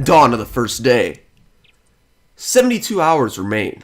Dawn of the first day. 72 hours remain.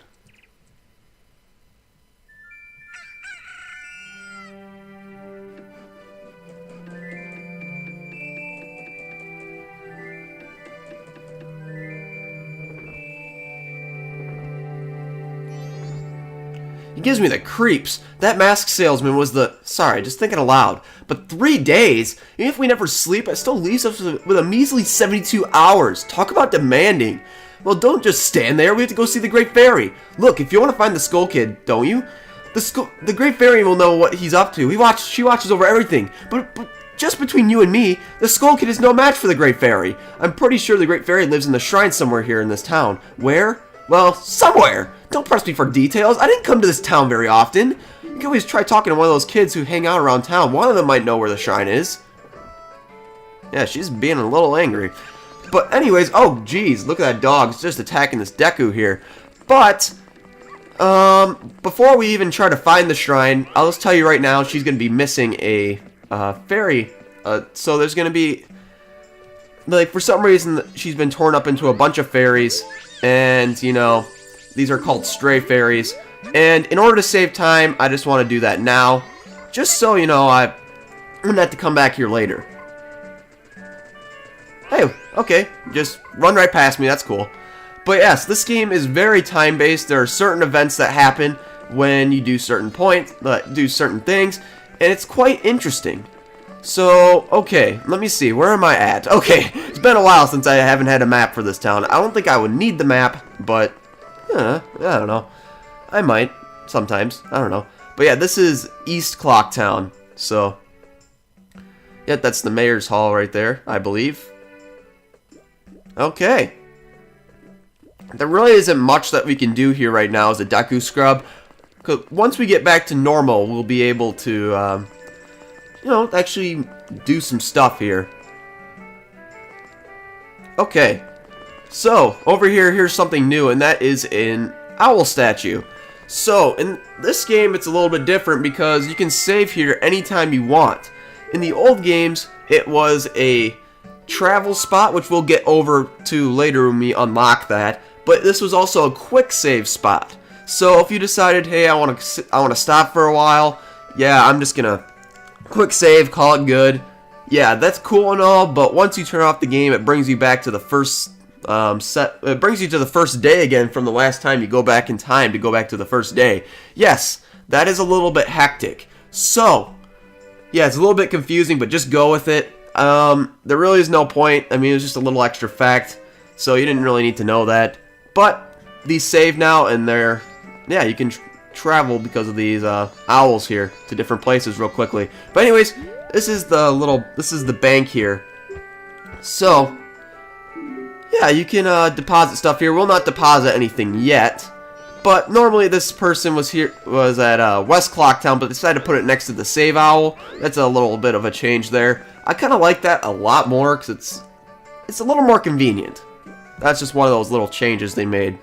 It gives me the creeps. That mask salesman was the... Sorry, just thinking aloud. But 3 days? Even if we never sleep, it still leaves us with a measly 72 hours. Talk about demanding. Well, don't just stand there. We have to go see the Great Fairy. Look, if you want to find the Skull Kid, don't you? The Great Fairy will know what he's up to. She watches over everything. But just between you and me, the Skull Kid is no match for the Great Fairy. I'm pretty sure the Great Fairy lives in the shrine somewhere here in this town. Where? Well, somewhere. Don't press me for details. I didn't come to this town very often. You can always try talking to one of those kids who hang out around town. One of them might know where the shrine is. Yeah, she's being a little angry. But anyways, oh geez, look at that dog. It's just attacking this Deku here. But, before we even try to find the shrine, I'll just tell you right now, she's going to be missing a fairy. So there's going to be, like, for some reason, she's been torn up into a bunch of fairies. And, you know, these are called stray fairies. And in order to save time, I just want to do that now. Just so, you know, I'm going to have to come back here later. Hey, okay, just run right past me, that's cool. But yes, this game is very time-based. There are certain events that happen when you do certain points, do certain things, and it's quite interesting. So, okay, let me see, where am I at? Okay, it's been a while since I haven't had a map for this town. I don't think I would need the map, but, I don't know. I might, sometimes, I don't know. But yeah, this is East Clocktown, so, yeah, that's the Mayor's Hall right there, I believe. Okay. There really isn't much that we can do here right now as a Deku Scrub. 'Cause once we get back to normal, we'll be able to, you know, actually do some stuff here. Okay. So, over here, here's something new, and that is an owl statue. So, in this game, it's a little bit different because you can save here anytime you want. In the old games, it was a travel spot, which we'll get over to later when we unlock that. But this was also a quick save spot. So if you decided, hey, I want to stop for a while, yeah, I'm just gonna quick save, call it good. Yeah, that's cool and all, but once you turn off the game, it brings you back to the first it brings you to the first day again from the last time you go back in time to go back to the first day. Yes, that is a little bit hectic. So, yeah, it's a little bit confusing, but just go with it. There really is no point. I mean, it was just a little extra fact, so you didn't really need to know that. But these save now, and they're, yeah, you can travel because of these owls here to different places real quickly. But anyways, this is the bank here. So, yeah, you can deposit stuff here. We'll not deposit anything yet. But normally this person was at West Clocktown, but decided to put it next to the save owl. That's a little bit of a change there. I kind of like that a lot more because it's a little more convenient. That's just one of those little changes they made.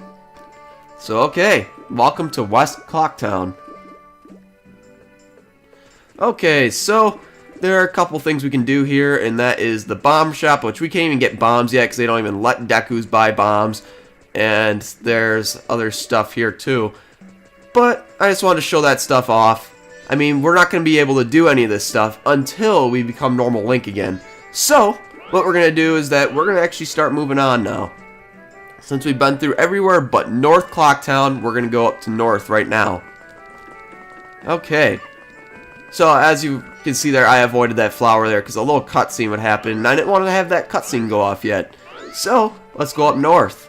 So okay, welcome to West Clocktown. Okay, so there are a couple things we can do here, and that is the bomb shop, which we can't even get bombs yet because they don't even let Dekus buy bombs. And there's other stuff here too. But I just wanted to show that stuff off. I mean, we're not going to be able to do any of this stuff until we become normal Link again. So, what we're going to do is that we're going to actually start moving on now. Since we've been through everywhere but North Clocktown, we're going to go up to North right now. Okay. So, as you can see there, I avoided that flower there because a little cutscene would happen, and I didn't want to have that cutscene go off yet. So, let's go up North.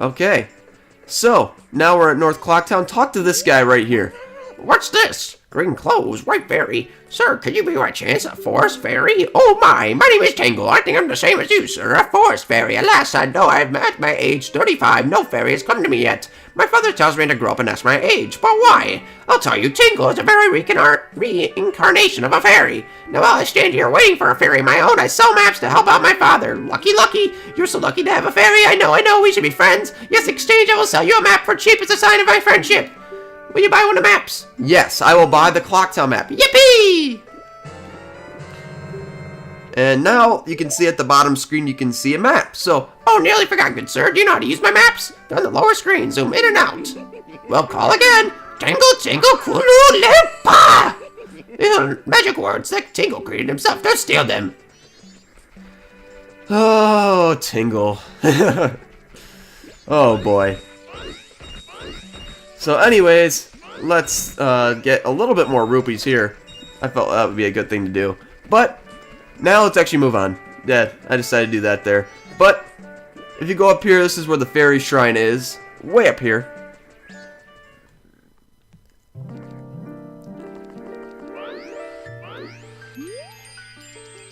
Okay, so now we're at North Clocktown. Talk to this guy right here. What's this? Green clothes, white fairy. Sir, could you be by chance a forest fairy? Oh my name is Tingle. I think I'm the same as you, sir, a forest fairy. Alas, I know I've at my age 35. No fairy has come to me yet. My father tells me to grow up and ask my age, but why? I'll tell you, Tingle is a very reincarnation of a fairy. Now while I stand here waiting for a fairy of my own, I sell maps to help out my father. Lucky, lucky. You're so lucky to have a fairy. I know, we should be friends. Yes, exchange, I will sell you a map for cheap as a sign of my friendship. Will you buy one of the maps? Yes, I will buy the Clock Town map. Yippee! And now you can see at the bottom screen, you can see a map. So, oh, nearly forgot, good sir. Do you know how to use my maps? They're on the lower screen. Zoom in and out. Well, call again. Tingle, tingle, kulu, lepa! Magic words that Tingle created himself. Don't steal them. oh, Tingle. oh boy. So anyways, let's get a little bit more rupees here. I felt that would be a good thing to do. But now let's actually move on. Yeah, I decided to do that there. But if you go up here, this is where the Fairy Shrine is. Way up here.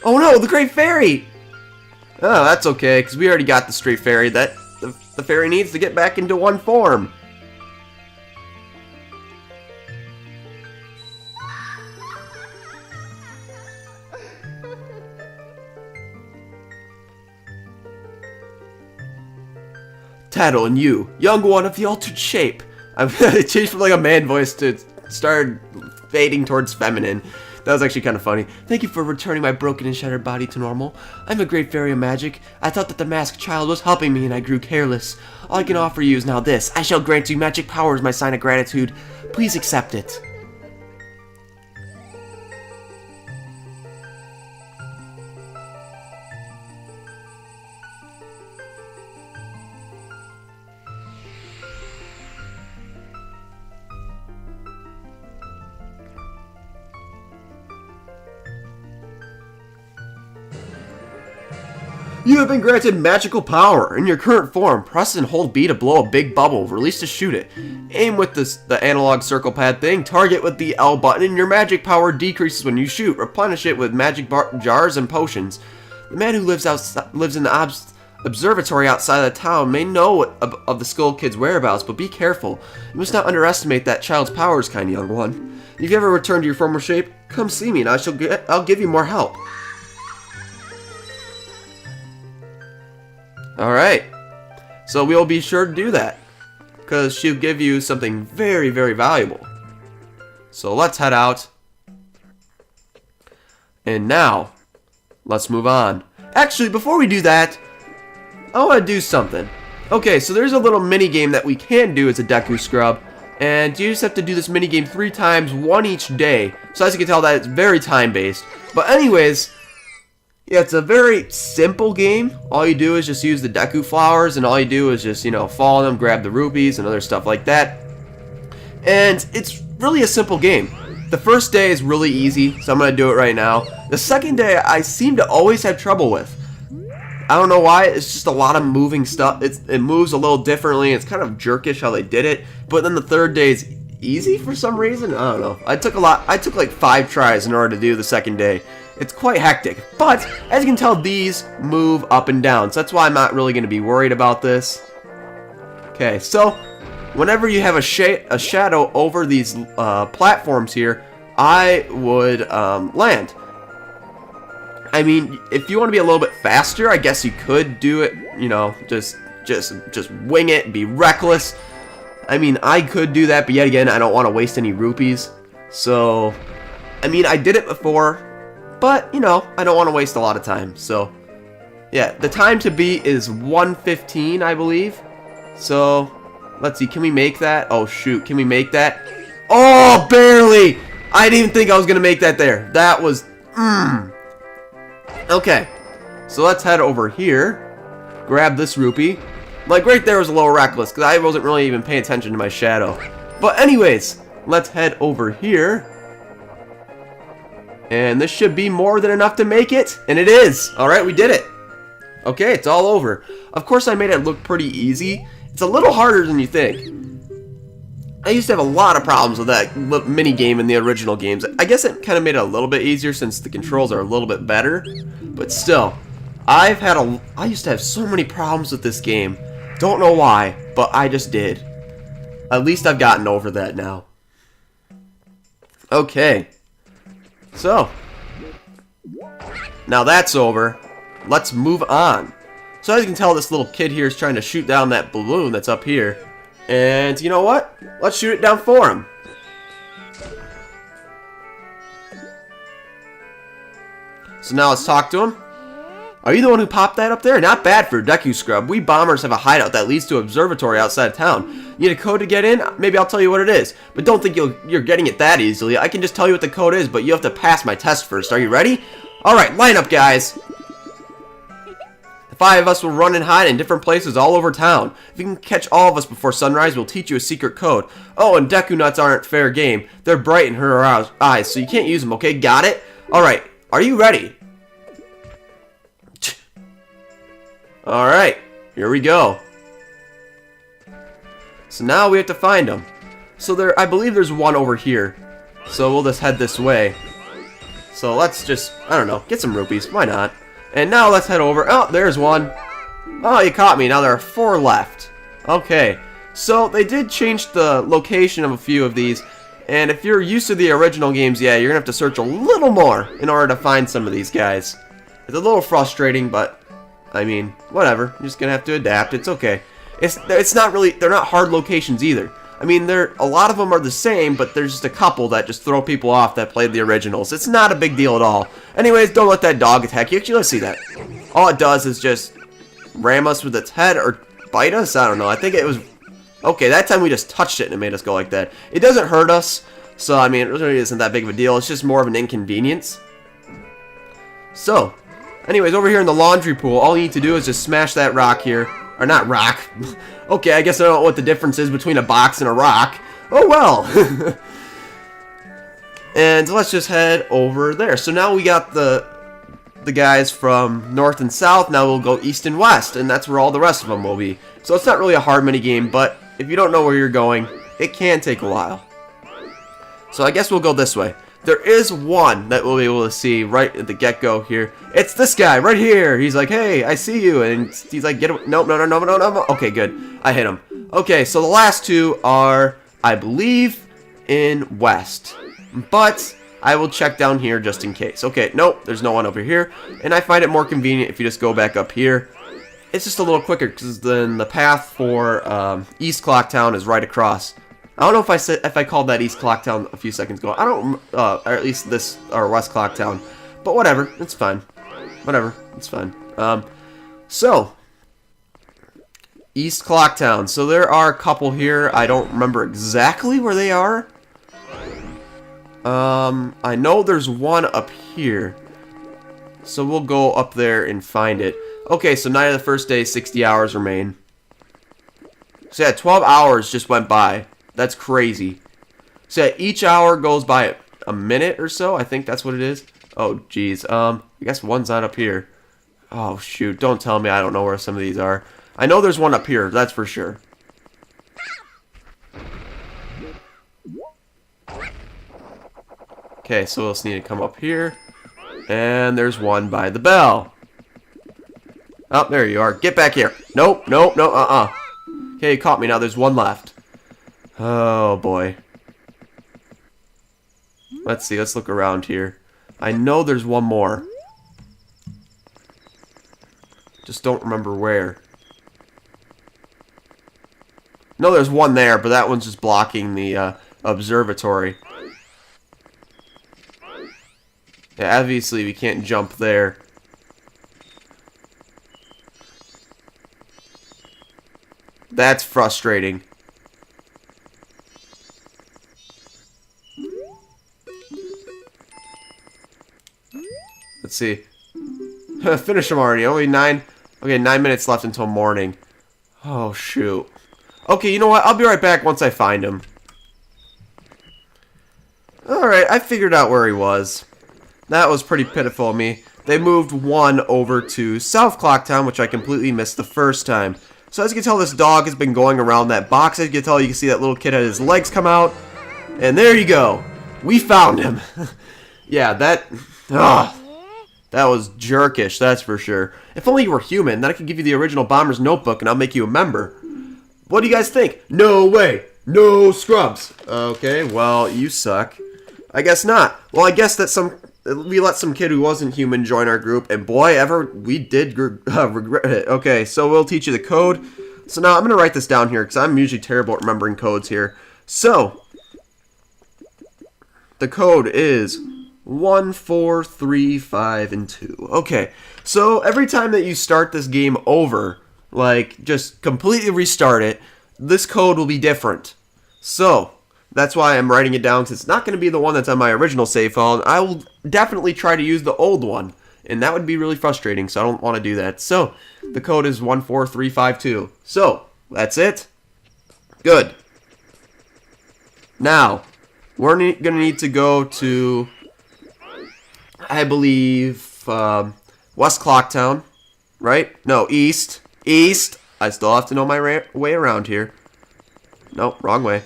Oh no, the Great Fairy! Oh, that's okay, because we already got the Straight Fairy that the fairy needs to get back into one form. Tattle and you, young one of the altered shape. I've changed from like a man voice to started fading towards feminine. That was actually kind of funny. Thank you for returning my broken and shattered body to normal. I'm a great fairy of magic. I thought that the masked child was helping me and I grew careless. All I can offer you is now this. I shall grant you magic powers, my sign of gratitude. Please accept it. You have been granted magical power. In your current form, press and hold B to blow a big bubble. Release to shoot it. Aim with the analog circle pad thing. Target with the L button, and your magic power decreases when you shoot. Replenish it with magic jars and potions. The man who lives in the observatory outside of the town may know of the Skull Kid's whereabouts, but be careful. You must not underestimate that child's powers, kind young one. If you ever return to your former shape, come see me, and I'll give you more help. Alright, so we'll be sure to do that, because she'll give you something very, very valuable. So let's head out. And now, let's move on. Actually, before we do that, I want to do something. Okay, so there's a little mini game that we can do as a Deku Scrub, and you just have to do this mini game 3 times, 1 each day. So as you can tell, that it's very time-based. But anyways, yeah, it's a very simple game. All you do is just use the Deku flowers, and all you do is just, follow them, grab the rupees, and other stuff like that. And it's really a simple game. The first day is really easy, so I'm going to do it right now. The second day, I seem to always have trouble with. I don't know why, it's just a lot of moving stuff. It moves a little differently, it's kind of jerkish how they did it. But then the third day is easy for some reason. I don't know. I took like 5 tries in order to do the second day. It's quite hectic, but as you can tell, these move up and down, so that's why I'm not really going to be worried about this. Okay, so whenever you have a shadow over these platforms here, I would land. I mean, if you want to be a little bit faster, I guess you could do it, just wing it, be reckless. I mean, I could do that, but yet again, I don't want to waste any rupees. So, I mean, I did it before. But, I don't want to waste a lot of time, so, yeah, the time to beat is 1:15, I believe. So, let's see, can we make that? Oh, shoot, can we make that? Oh, barely! I didn't even think I was going to make that there. That was, Okay, so let's head over here, grab this rupee. Like, right there was a little reckless, because I wasn't really even paying attention to my shadow. But anyways, let's head over here. And this should be more than enough to make it. And it is. Alright, we did it. Okay, it's all over. Of course, I made it look pretty easy. It's a little harder than you think. I used to have a lot of problems with that mini game in the original games. I guess it kind of made it a little bit easier since the controls are a little bit better. But still, I used to have so many problems with this game. Don't know why, but I just did. At least I've gotten over that now. Okay. So, now that's over. Let's move on. So as you can tell, this little kid here is trying to shoot down that balloon that's up here. And you know what? Let's shoot it down for him. So now let's talk to him. Are you the one who popped that up there? Not bad for a Deku scrub. We bombers have a hideout that leads to an observatory outside of town. Need a code to get in? Maybe I'll tell you what it is. But don't think you're getting it that easily. I can just tell you what the code is, but you have to pass my test first. Are you ready? Alright, line up, guys. The 5 of us will run and hide in different places all over town. If you can catch all of us before sunrise, we'll teach you a secret code. Oh, and Deku nuts aren't fair game. They're bright and hurt our eyes, so you can't use them, okay? Got it? Alright, are you ready? Alright, here we go. So now we have to find them. So I believe there's one over here. So we'll just head this way. So let's just, I don't know, get some rupees. Why not? And now let's head over. Oh, there's one. Oh, you caught me. Now there are 4 left. Okay. So they did change the location of a few of these. And if you're used to the original games, yeah, you're going to have to search a little more in order to find some of these guys. It's a little frustrating, but I mean, whatever. You're just going to have to adapt. It's okay. It's not really, they're not hard locations either. I mean, a lot of them are the same, but there's just a couple that just throw people off that played the originals. It's not a big deal at all. Anyways, don't let that dog attack you. Actually, let's see that. All it does is just ram us with its head or bite us? I don't know. I think it was... Okay, that time we just touched it and it made us go like that. It doesn't hurt us, so, I mean, it really isn't that big of a deal. It's just more of an inconvenience. So, anyways, over here in the laundry pool, all you need to do is just smash that rock here. Or not rock. Okay, I guess I don't know what the difference is between a box and a rock. Oh well. And let's just head over there. So now we got the guys from north and south. Now we'll go east and west, and that's where all the rest of them will be. So it's not really a hard mini game, but if you don't know where you're going, it can take a while. So I guess we'll go this way. There is one that we'll be able to see right at the get-go here. It's this guy right here. He's like, hey, I see you. And he's like, get away. No. Okay, good. I hit him. Okay, so the last 2 are, I believe, in west. But I will check down here just in case. Okay, nope, there's no one over here. And I find it more convenient if you just go back up here. It's just a little quicker because then the path for East Clocktown is right across. I don't know if I called that East Clocktown a few seconds ago. I don't, or at least this, or West Clocktown. But whatever, it's fine. Whatever, it's fine. So, East Clocktown. So there are a couple here. I don't remember exactly where they are. I know there's one up here. So we'll go up there and find it. Okay, so night of the first day, 60 hours remain. So yeah, 12 hours just went by. That's crazy. So yeah, each hour goes by a minute or so. I think that's what it is. Oh, geez. I guess one's not up here. Oh, shoot. Don't tell me I don't know where some of these are. I know there's one up here. That's for sure. Okay, so we'll just need to come up here. And there's one by the bell. Oh, there you are. Get back here. Nope, nope, no, Okay, you caught me. Now there's one left. Oh, boy. Let's see. Let's look around here. I know there's one more. Just don't remember where. No, there's one there, but that one's just blocking the observatory. Yeah, obviously we can't jump there. That's frustrating. Let's see. Finish them already. Only 9 minutes left until morning. Oh, shoot. Okay, you know what? I'll be right back once I find him. Alright, I figured out where he was. That was pretty pitiful of me. They moved one over to South Clocktown, which I completely missed the first time. So as you can tell, this dog has been going around that box. As you can tell, you can see that little kid had his legs come out. And there you go. We found him. Yeah, that was jerkish, that's for sure. If only you were human, then I could give you the original Bomber's Notebook and I'll make you a member. What do you guys think? No way. No scrubs. Okay, well, you suck. I guess not. Well, I guess that we let some kid who wasn't human join our group, and boy, we did regret it. Okay, so we'll teach you the code. So now I'm going to write this down here, because I'm usually terrible at remembering codes here. So, the code is 1, 4, 3, 5, and 2. Okay, so every time that you start this game over, like, just completely restart it, this code will be different. So, that's why I'm writing it down, because it's not going to be the one that's on my original save file. I will definitely try to use the old one, and that would be really frustrating, so I don't want to do that. So, the code is 14352. So, that's it. Good. Now, we're going to need to go to, I believe, West Clocktown, right? No, East. East. I still have to know my way around here. Nope, wrong way.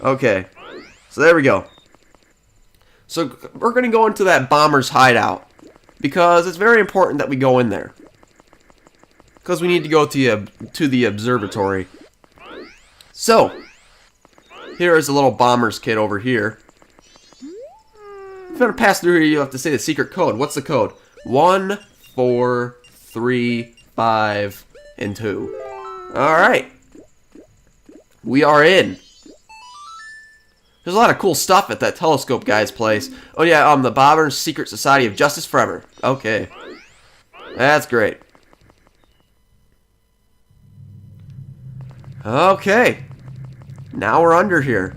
Okay, so there we go. So we're going to go into that bomber's hideout, because it's very important that we go in there. Because we need to go to the observatory. So, here is a little bomber's kit over here. If you want to pass through here, you have to say the secret code. What's the code? 1, 4, 3, 5, and 2. Alright. We are in. There's a lot of cool stuff at that telescope guy's place. Oh yeah, the Bomber's Secret Society of Justice Forever. Okay. That's great. Okay. Now we're under here.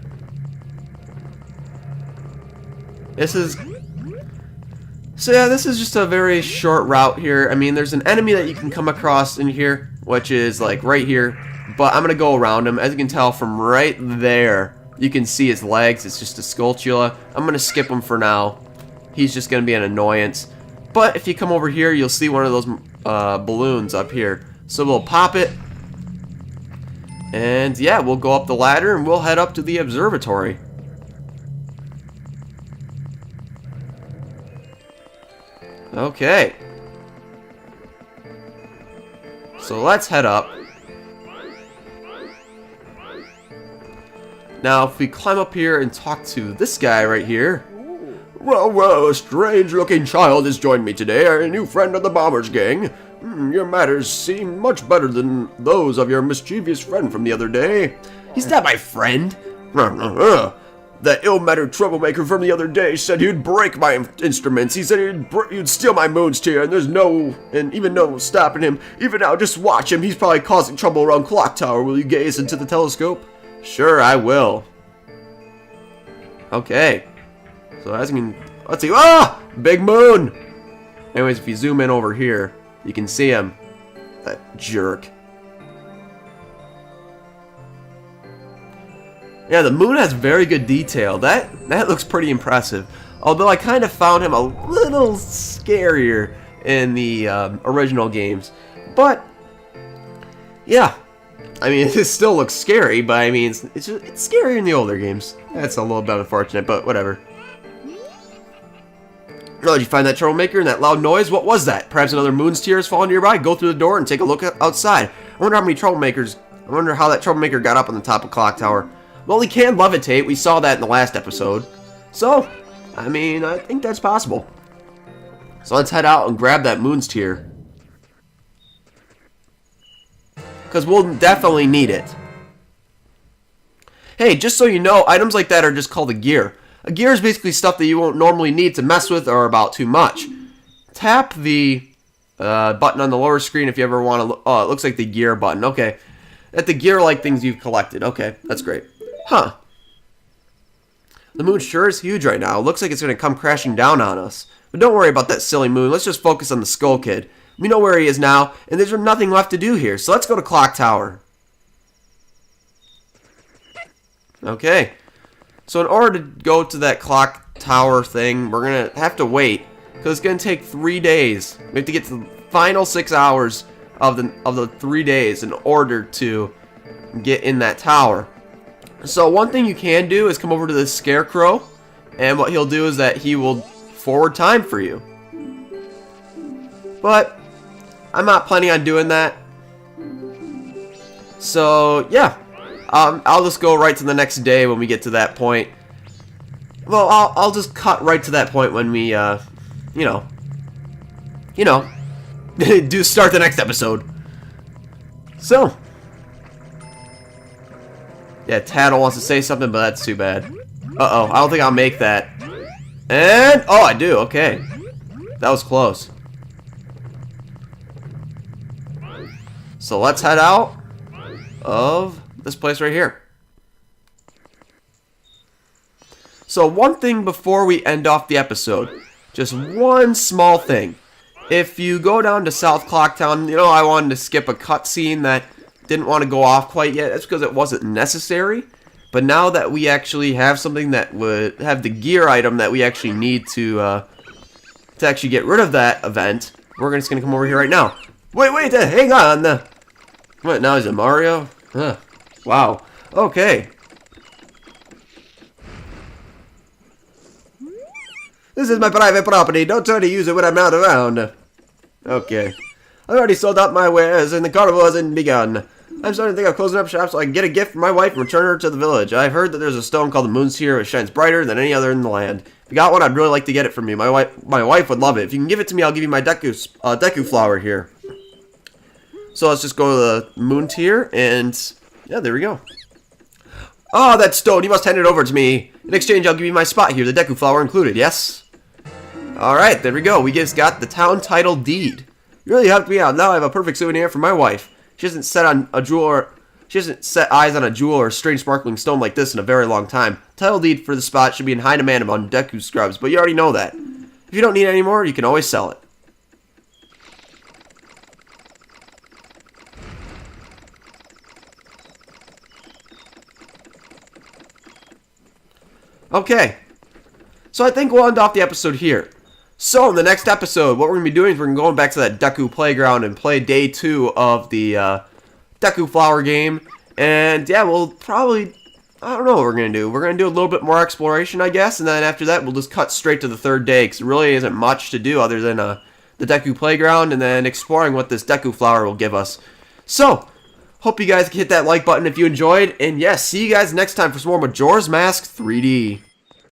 So yeah, this is just a very short route here. I mean, there's an enemy that you can come across in here, which is like right here. But I'm going to go around him. As you can tell from right there, you can see his legs. It's just a Skulltula. I'm going to skip him for now. He's just going to be an annoyance. But if you come over here, you'll see one of those balloons up here. So we'll pop it. And yeah, we'll go up the ladder and we'll head up to the observatory. Okay. So let's head up. Now, if we climb up here and talk to this guy right here. Well, a strange-looking child has joined me today, a new friend of the Bomber's gang. Your matters seem much better than those of your mischievous friend from the other day. He's not my friend. That ill-mannered troublemaker from the other day said he'd break my instruments. He said he'd steal my moon's tear, and there's even no stopping him. Even now, just watch him. He's probably causing trouble around Clock Tower. Will you gaze into the telescope? Sure, I will. Okay. So as you can, let's see. Ah! Big moon! Anyways, if you zoom in over here, you can see him. That jerk. Yeah, the moon has very good detail. That looks pretty impressive. Although I kind of found him a little scarier in the original games. But, yeah. I mean, it still looks scary, but I mean, it's scarier in the older games. That's a little bit unfortunate, but whatever. Oh, did you find that troublemaker and that loud noise? What was that? Perhaps another moon's tear has fallen nearby? Go through the door and take a look outside. I wonder how that troublemaker got up on the top of Clock Tower. Well, he can levitate. We saw that in the last episode. So, I mean, I think that's possible. So let's head out and grab that moon's tear. Because we'll definitely need it. Hey, just so you know, items like that are just called a gear. A gear is basically stuff that you won't normally need to mess with or about too much. Tap the button on the lower screen if you ever want to... Oh, it looks like the gear button. Okay. At the gear-like things you've collected. Okay, that's great. Huh. The moon sure is huge right now. It looks like it's going to come crashing down on us. But don't worry about that silly moon. Let's just focus on the Skull Kid. We know where he is now, and there's nothing left to do here. So let's go to Clock Tower. Okay. So in order to go to that Clock Tower thing, we're going to have to wait. Because it's going to take 3 days. We have to get to the final 6 hours of the 3 days in order to get in that tower. So one thing you can do is come over to this scarecrow, and what he'll do is that he will forward time for you. But I'm not planning on doing that. So yeah, I'll just go right to the next day when we get to that point. Well, I'll just cut right to that point when we, you know, do start the next episode. So, yeah, Tattle wants to say something, but that's too bad. Uh-oh, I don't think I'll make that. And, oh, I do, okay. That was close. So let's head out of this place right here. So one thing before we end off the episode, just one small thing. If you go down to South Clocktown, you know, I wanted to skip a cutscene that didn't want to go off quite yet. That's because it wasn't necessary. But now that we actually have something that would have the gear item that we actually need to actually get rid of that event, we're just going to come over here right now. Wait, hang on. What, now is it Mario? Huh. Wow. Okay. This is my private property. Don't try to use it when I'm not around. Okay. I already sold out my wares and the carnival hasn't begun. I'm starting to think of closing up shop so I can get a gift for my wife and return her to the village. I've heard that there's a stone called the Moonseer which shines brighter than any other in the land. If you got one, I'd really like to get it from you. My wife would love it. If you can give it to me, I'll give you my Deku flower here. So let's just go to the moon tier, and yeah, there we go. Oh, that stone, you must hand it over to me. In exchange, I'll give you my spot here, the Deku flower included, yes? Alright, there we go. We just got the town title deed. You really helped me out. Now I have a perfect souvenir for my wife. She hasn't set eyes on a jewel or a strange sparkling stone like this in a very long time. Title deed for the spot should be in high demand among Deku scrubs, but you already know that. If you don't need it anymore, you can always sell it. Okay, so I think we'll end off the episode here. So in the next episode, what we're going to be doing is we're going back to that Deku playground and play day 2 of the Deku flower game. And yeah, we'll probably, I don't know what we're going to do. We're going to do a little bit more exploration, I guess. And then after that, we'll just cut straight to the 3rd day, because there really isn't much to do other than the Deku playground and then exploring what this Deku flower will give us. So, hope you guys hit that like button if you enjoyed. And yes, see you guys next time for some more Majora's Mask 3D.